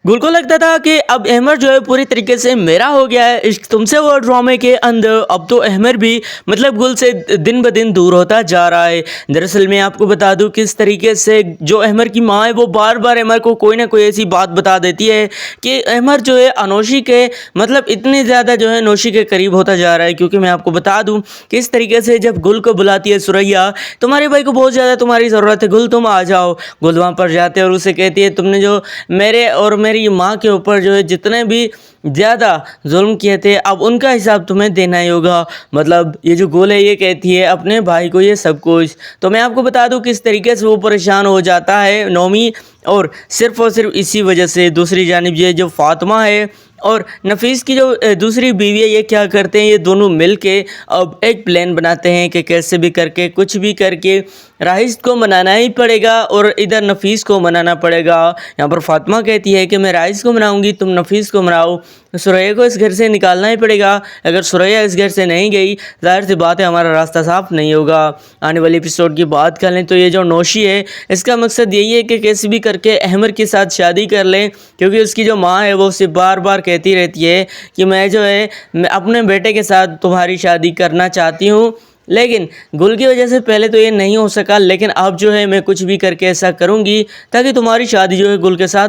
गुल को लगता था कि अब अहमर जो है पूरी तरीके से मेरा हो गया है इश्क तुमसे। वो ड्रामे के अंदर अब तो अहमर भी मतलब गुल से दिन ब दिन दूर होता जा रहा है। दरअसल मैं आपको बता दूं किस तरीके से जो अहमर की माँ है वो बार बार अहमर को कोई ना कोई ऐसी बात बता देती है कि अहमर जो है अनोशी के मतलब इतने ज़्यादा जो है नौशी के करीब होता जा रहा है। क्योंकि मैं आपको बता दूँ किस तरीके से जब गुल को बुलाती है सुरैया, तुम्हारे भाई को बहुत ज़्यादा तुम्हारी ज़रूरत है गुल, तुम आ जाओ। गुल वहाँ पर जाते हैं और उसे कहती है तुमने जो मेरे और मेरी माँ के ऊपर जो है जितने भी ज़्यादा जुल्म किए थे अब उनका हिसाब तुम्हें देना ही होगा। मतलब ये जो गुल है ये कहती है अपने भाई को ये सब कुछ। तो मैं आपको बता दूं किस तरीके से वो परेशान हो जाता है नौमी, और सिर्फ इसी वजह से दूसरी जानिब ये जो फातिमा है और नफीस की जो दूसरी बीवी है ये क्या करते हैं, ये दोनों मिलके अब एक प्लान बनाते हैं कि कैसे भी करके कुछ भी करके राइस को मनाना ही पड़ेगा और इधर नफीस को मनाना पड़ेगा। यहाँ पर फातिमा कहती है कि मैं राइस को मनाऊंगी, तुम नफीस को मनाओ। सुरैया को इस घर से निकालना ही पड़ेगा। अगर सुरैया इस घर से नहीं गई ज़ाहिर सी बात है हमारा रास्ता साफ नहीं होगा। आने वाले एपिसोड की बात कर लें तो ये जो नौशी है इसका मकसद यही है कि कैसे भी करके अहमर के साथ शादी कर लें, क्योंकि उसकी जो माँ है वो उसे बार बार कहती रहती है कि मैं जो है मैं अपने बेटे के साथ तुम्हारी शादी करना चाहती हूँ। लेकिन गुल की वजह से पहले तो ये नहीं हो सका, लेकिन अब जो है मैं कुछ भी करके ऐसा करूँगी ताकि तुम्हारी शादी जो है गुल के साथ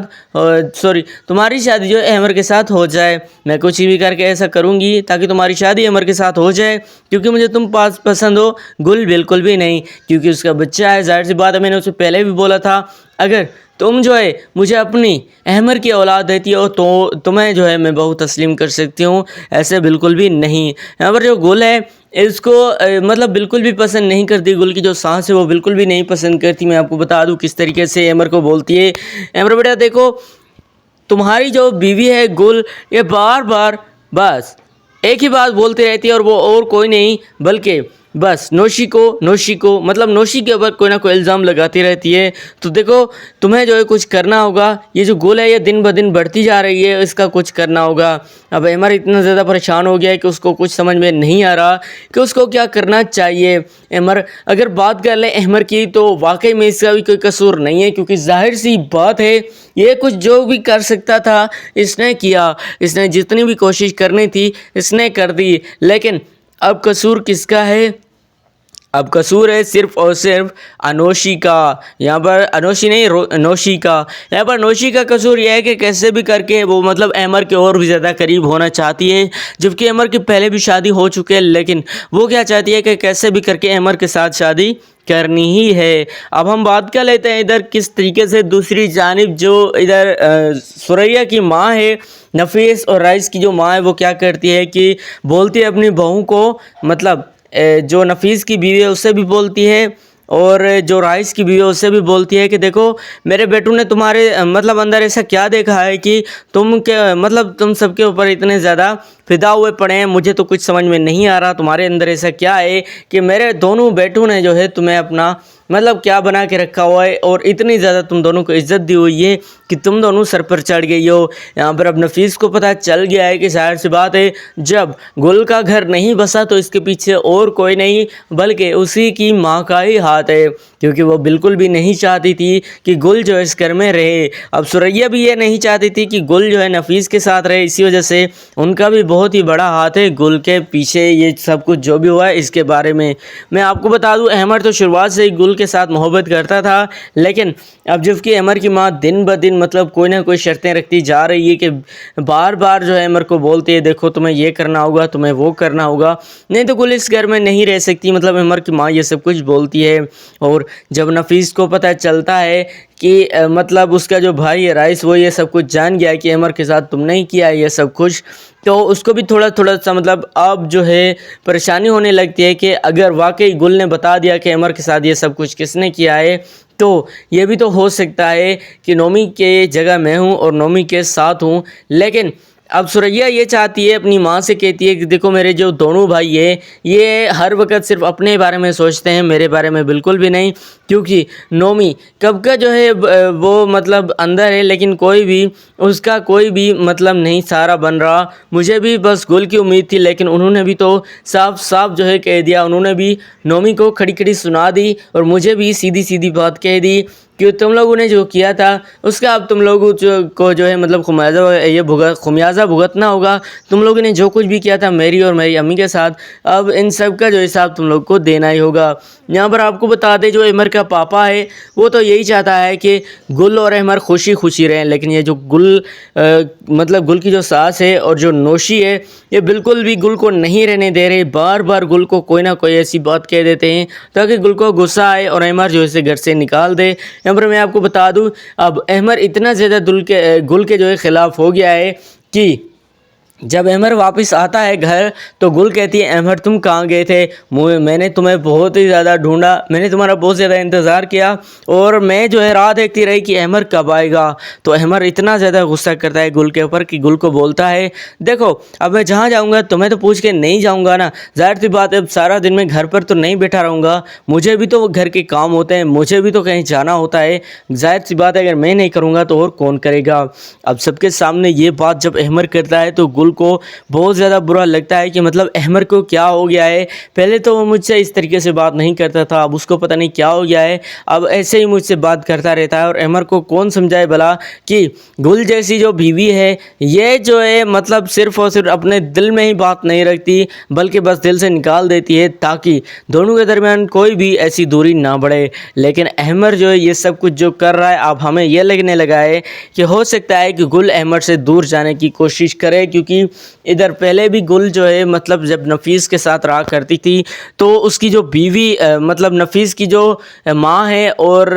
तुम्हारी शादी जो है अहमर के साथ हो जाए। मैं कुछ भी करके ऐसा करूँगी ताकि तुम्हारी शादी अहमर के साथ हो जाए, क्योंकि मुझे तुम पास पसंद हो, गुल बिल्कुल भी नहीं, क्योंकि उसका बच्चा है। ज़ाहिर सी बात है मैंने उसे पहले भी बोला था अगर तुम जो है मुझे अपनी अहमर की औलाद देती हो तो तुम्हें जो है मैं बहू तस्लीम कर सकती हूँ, ऐसे बिल्कुल भी नहीं। यहाँ पर जो गुल है इसको मतलब बिल्कुल भी पसंद नहीं करती, गुल की जो सांस है वो बिल्कुल भी नहीं पसंद करती। मैं आपको बता दूँ किस तरीके से अहमर को बोलती है, अहमर बेटा देखो तुम्हारी जो बीवी है गुल ये बार बार बस एक ही बात बोलती रहती है और वो और कोई नहीं बल्कि बस नौशी को मतलब नौशी के ऊपर कोई ना कोई इल्ज़ाम लगाती रहती है। तो देखो तुम्हें जो है कुछ करना होगा, ये जो गुल है ये दिन ब दिन बढ़ती जा रही है, इसका कुछ करना होगा। अब अहमर इतना ज़्यादा परेशान हो गया है कि उसको कुछ समझ में नहीं आ रहा कि उसको क्या करना चाहिए। अहमर अगर बात कर लें अहमर की तो वाकई में इसका भी कोई कसूर नहीं है, क्योंकि जाहिर सी बात है ये कुछ जो भी कर सकता था इसने किया, इसने जितनी भी कोशिश करनी थी इसने कर दी। लेकिन अब कसूर किसका है? अब कसूर है सिर्फ और सिर्फ अनोशी का। यहाँ पर अनोशी नहीं नौशी का। यहाँ पर नौशी का कसूर यह है कि कैसे भी करके वो मतलब अहमर के और भी ज़्यादा करीब होना चाहती है, जबकि अहमर की पहले भी शादी हो चुकी है, लेकिन वो क्या चाहती है कि कैसे भी करके अहमर के साथ शादी करनी ही है। अब हम बात कर लेते हैं इधर किस तरीके से दूसरी जानिब जो इधर सुरैया की माँ है नफीस और राइस की जो माँ है वो क्या करती है कि बोलती है अपनी बहू को, मतलब जो नफीस की बीवी है उससे भी बोलती है और जो राइस की बीवी है उससे भी बोलती है कि देखो मेरे बेटू ने तुम्हारे मतलब अंदर ऐसा क्या देखा है कि तुम के मतलब तुम सबके ऊपर इतने ज़्यादा फिदा हुए पड़े हैं, मुझे तो कुछ समझ में नहीं आ रहा तुम्हारे अंदर ऐसा क्या है कि मेरे दोनों बेटों ने जो है तुम्हें अपना मतलब क्या बना के रखा हुआ है और इतनी ज़्यादा तुम दोनों को इज्जत दी हुई है कि तुम दोनों सर पर चढ़ गई हो। यहाँ पर अब नफीस को पता चल गया है कि जाहिर सी बात है जब गुल का घर नहीं बसा तो इसके पीछे और कोई नहीं बल्कि उसी की माँ का ही हाथ है, क्योंकि वो बिल्कुल भी नहीं चाहती थी कि गुल जो है इस घर में रहे। अब सुरैया भी ये नहीं चाहती थी कि गुल जो है नफीस के साथ रहे, इसी वजह से उनका भी बहुत ही बड़ा हाथ है गुल के पीछे। ये सब कुछ जो भी हुआ है इसके बारे में मैं आपको बता दूं अहमर तो शुरुआत से ही गुल के साथ मोहब्बत करता था, लेकिन अब जबकि अहमर की माँ दिन ब दिन मतलब कोई ना कोई शर्तें रखती जा रही है कि बार बार जो है अहमर को बोलती है देखो तुम्हें ये करना होगा, तुम्हें वो करना होगा, नहीं तो गुल इस घर में नहीं रह सकती। मतलब अहमर की माँ ये सब कुछ बोलती है। और जब नफीस को पता चलता है कि मतलब उसका जो भाई है राइस वो ये सब कुछ जान गया कि अहमर के साथ तुमने ही किया है ये सब कुछ, तो उसको भी थोड़ा थोड़ा सा मतलब अब जो है परेशानी होने लगती है कि अगर वाकई गुल ने बता दिया कि अमर के साथ ये सब कुछ किसने किया है तो ये भी तो हो सकता है कि नौमी के जगह मैं हूँ और नौमी के साथ हूँ। लेकिन अब सुरैया ये चाहती है, अपनी माँ से कहती है कि देखो मेरे जो दोनों भाई है ये हर वक्त सिर्फ अपने बारे में सोचते हैं, मेरे बारे में बिल्कुल भी नहीं, क्योंकि नौमी कब का जो है वो मतलब अंदर है लेकिन कोई भी उसका कोई भी मतलब नहीं सहारा बन रहा। मुझे भी बस गुल की उम्मीद थी, लेकिन उन्होंने भी तो साफ साफ जो है कह दिया, उन्होंने भी नौमी को खड़ी खड़ी सुना दी और मुझे भी सीधी सीधी बात कह दी کہ तुम लोगों ने जो किया था उसका अब तुम लोगों को जो है मतलब खुमियाजा भुगतना होगा। तुम लोगों ने जो कुछ भी किया था मेरी और मेरी अम्मी के साथ, अब इन सब का जो हिसाब तुम लोग को देना ही होगा। यहाँ पर आपको बता दें जो अहमर का पापा है वो तो यही चाहता है कि गुल और अहमर खुशी खुशी रहें, लेकिन ये जो मतलब गुल की जो सास है और जो नौशी है ये बिल्कुल भी गुल को नहीं रहने दे रहे। बार बार गुल को कोई ना कोई ऐसी बात कह देते हैं ताकि गुल को गुस्सा आए और अहमर जो इसे घर से निकाल दे। यहाँ पर मैं आपको बता दूं अब अहमर इतना ज़्यादा गुल के जो है ख़िलाफ़ हो गया है कि जब अहमर वापस आता है घर तो गुल कहती है अहमर तुम कहाँ गए थे, मैंने तुम्हें बहुत ही ज़्यादा ढूंढा, मैंने तुम्हारा बहुत ज़्यादा इंतज़ार किया और मैं जो है राह देखती रही कि अहमर कब आएगा। तो अहमर इतना ज़्यादा गुस्सा करता है गुल के ऊपर कि गुल को बोलता है देखो अब मैं जहाँ जाऊँगा तुम्हें तो पूछ के नहीं जाऊँगा ना, ज़ाहिर सी बात है अब सारा दिन मैं घर पर तो नहीं बैठा रहूँगा, मुझे भी तो घर के काम होते हैं, मुझे भी तो कहीं जाना होता है, ज़ाहिर सी बात है अगर मैं नहीं करूँगा तो और कौन करेगा। अब सबके सामने ये बात जब अहमर करता है तो गुल को बहुत ज़्यादा बुरा लगता है कि मतलब अहमर को क्या हो गया है, पहले तो वो मुझसे इस तरीके से बात नहीं करता था, अब उसको पता नहीं क्या हो गया है, अब ऐसे ही मुझसे बात करता रहता है। और अहमर को कौन समझाए भला कि गुल जैसी जो बीवी है ये जो है मतलब सिर्फ और सिर्फ अपने दिल में ही बात नहीं रखती बल्कि बस दिल से निकाल देती है ताकि दोनों के दरमियान कोई भी ऐसी दूरी ना बढ़े। लेकिन अहमर जो है ये सब कुछ जो कर रहा है अब हमें यह लगने लगा है कि हो सकता है कि गुल अहमर से दूर जाने की कोशिश करे, क्योंकि इधर पहले भी गुल जो है मतलब जब नफीस के साथ रहा करती थी तो उसकी जो बीवी मतलब नफीस की जो माँ है और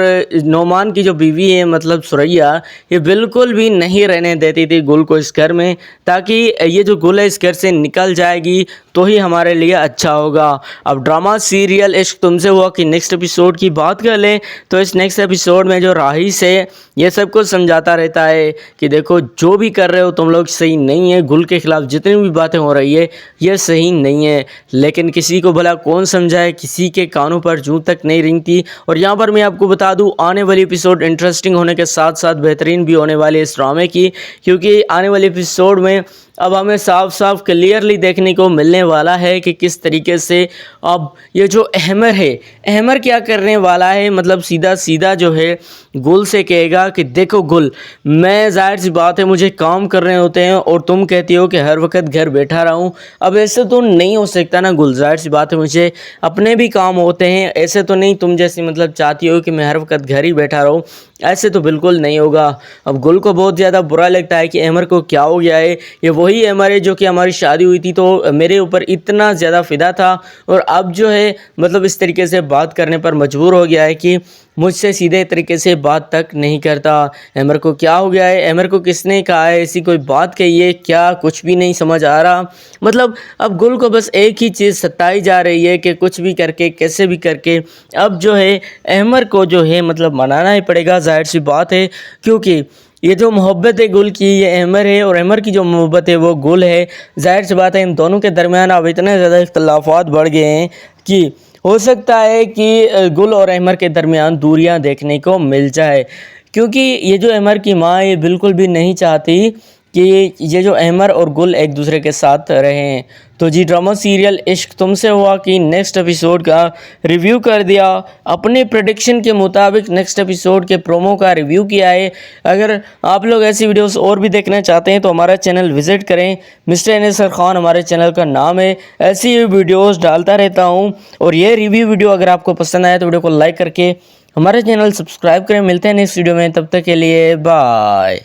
नोमान की जो बीवी है मतलब सुरैया, ये बिल्कुल भी नहीं रहने देती थी गुल को इस घर में, ताकि ये जो गुल है इस घर से निकल जाएगी तो ही हमारे लिए अच्छा होगा। अब ड्रामा सीरियल इश्क तुमसे हुआ कि नेक्स्ट एपिसोड की बात कर लें तो इस नेक्स्ट एपिसोड में जो राहिस है ये सब कुछ समझाता रहता है कि देखो जो भी कर रहे हो तुम लोग सही नहीं है, गुल के खिलाफ जितनी भी बातें हो रही है ये सही नहीं है। लेकिन किसी को भला कौन समझाए, किसी के कानों पर जूं तक नहीं रेंगती। और यहाँ पर मैं आपको बता दूं आने वाली एपिसोड इंटरेस्टिंग होने के साथ साथ बेहतरीन भी होने वाली है इस ड्रामे की, क्योंकि आने वाले एपिसोड में अब हमें साफ साफ क्लियरली देखने को मिलने वाला है कि किस तरीके से अब ये जो अहमर है अहमर क्या करने वाला है। मतलब सीधा सीधा जो है गुल से कहेगा कि देखो गुल, मैं ज़ाहिर सी बात है मुझे काम करने होते हैं और तुम कहती हो कि हर वक्त घर बैठा रहूं, अब ऐसे तो नहीं हो सकता ना गुल, ज़ाहिर सी बात है मुझे अपने भी काम होते हैं, ऐसे तो नहीं तुम जैसी मतलब चाहती हो कि मैं हर वक्त घर ही बैठा रहूं, ऐसे तो बिल्कुल नहीं होगा। अब गुल को बहुत ज़्यादा बुरा लगता है कि अहमर को क्या हो गया है, ये वही अहमर है जो कि हमारी शादी हुई थी तो मेरे ऊपर इतना ज़्यादा फ़िदा था और अब जो है मतलब इस तरीके से बात करने पर मजबूर हो गया है कि मुझसे सीधे तरीके से बात तक नहीं करता। अहमर को क्या हो गया है, अहमर को किसने कहा है ऐसी कोई बात कही है क्या, कुछ भी नहीं समझ आ रहा। मतलब अब गुल को बस एक ही चीज़ सताई जा रही है कि कुछ भी करके कैसे भी करके अब जो है अहमर को जो है मतलब मनाना ही पड़ेगा, जाहिर सी बात है, क्योंकि ये जो मोहब्बत है गुल की ये अहमर है और अहमर की जो मोहब्बत है वो गुल है। जाहिर सी बात है इन दोनों के दरमियान अब इतने ज़्यादा इख्तलाफात बढ़ गए हैं कि हो सकता है कि गुल और अहमर के दरमियान दूरियां देखने को मिल जाए, क्योंकि ये जो अहमर की माँ ये बिल्कुल भी नहीं चाहती कि ये जो अहमर और गुल एक दूसरे के साथ रहें। तो जी ड्रामा सीरियल इश्क तुमसे हुआ कि नेक्स्ट एपिसोड का रिव्यू कर दिया, अपने प्रेडिक्शन के मुताबिक नेक्स्ट एपिसोड के प्रोमो का रिव्यू किया है। अगर आप लोग ऐसी वीडियोस और भी देखना चाहते हैं तो हमारा चैनल विज़िट करें, मिस्टर एनएसआर खान हमारे चैनल का नाम है, ऐसी वीडियोस डालता रहता हूं। और ये रिव्यू वीडियो अगर आपको पसंद आए तो वीडियो को लाइक करके हमारे चैनल सब्सक्राइब करें। मिलते हैं नेक्स्ट वीडियो में, तब तक के लिए बाय।